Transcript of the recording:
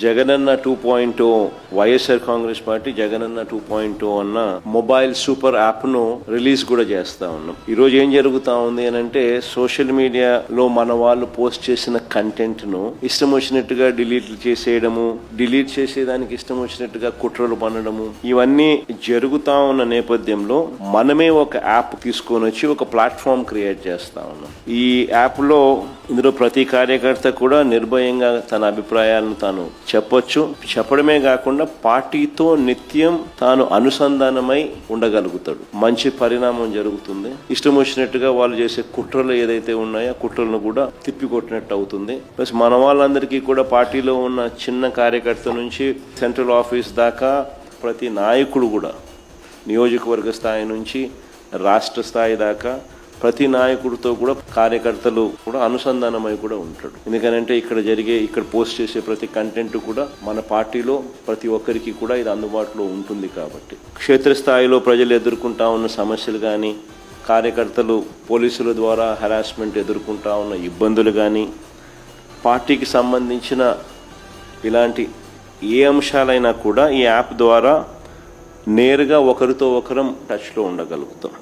Jagananna 2.0 YSR Congress party Jagananna 2.0 అన్న mobile super app ను release కూడా చేస్తా ఉన్నాం. ఈ రోజు ఏం జరుగుతా ఉంది అని అంటే సోషల్ మీడియాలో మన వాళ్ళు పోస్ట్ చేసిన కంటెంట్ ను ఇష్టం వచ్చినట్టుగా డిలీట్ చేసేయడము, డిలీట్ చేసేదానికి ఇష్టం వచ్చినట్టుగా కుట్రలు పన్నడము, ఇవన్నీ జరుగుతా ఉన్న నేపథ్యంలో మనమే ఒక యాప్ తీసుకొని వచ్చి ఒక ప్లాట్ఫామ్ క్రియేట్ చేస్తా ఉన్నాం. ఈ యాప్ లో ఇందులో ప్రతి కార్యకర్త కూడా నిర్భయంగా తన అభిప్రాయాలను తాను చెప్పొచ్చు. చెప్పడమే కాకుండా పార్టీతో నిత్యం తాను అనుసంధానమై ఉండగలుగుతాడు. మంచి పరిణామం జరుగుతుంది. ఇష్టం వచ్చినట్టుగా వాళ్ళు చేసే కుట్రలు ఏదైతే ఉన్నాయో కుట్రలను కూడా తిప్పికొట్టినట్టు అవుతుంది. ప్లస్ మన వాళ్ళందరికీ కూడా పార్టీలో ఉన్న చిన్న కార్యకర్త నుంచి సెంట్రల్ ఆఫీస్ దాకా ప్రతి నాయకుడు కూడా నియోజకవర్గ స్థాయి నుంచి రాష్ట్ర స్థాయి దాకా ప్రతి నాయకుడితో కూడా కార్యకర్తలు కూడా అనుసంధానమై కూడా ఉంటాడు. ఎందుకంటే ఇక్కడ పోస్ట్ చేసే ప్రతి కంటెంట్ కూడా మన పార్టీలో ప్రతి ఒక్కరికి కూడా ఇది అందుబాటులో ఉంటుంది. కాబట్టి క్షేత్రస్థాయిలో ప్రజలు ఎదుర్కొంటా ఉన్న సమస్యలు కానీ, కార్యకర్తలు పోలీసుల ద్వారా హెరాస్మెంట్ ఎదుర్కొంటా ఉన్న ఇబ్బందులు కానీ, పార్టీకి సంబంధించిన ఇలాంటి ఏ అంశాలైనా కూడా ఈ యాప్ ద్వారా నేరుగా ఒకరితో ఒకరం టచ్లో ఉండగలుగుతాం.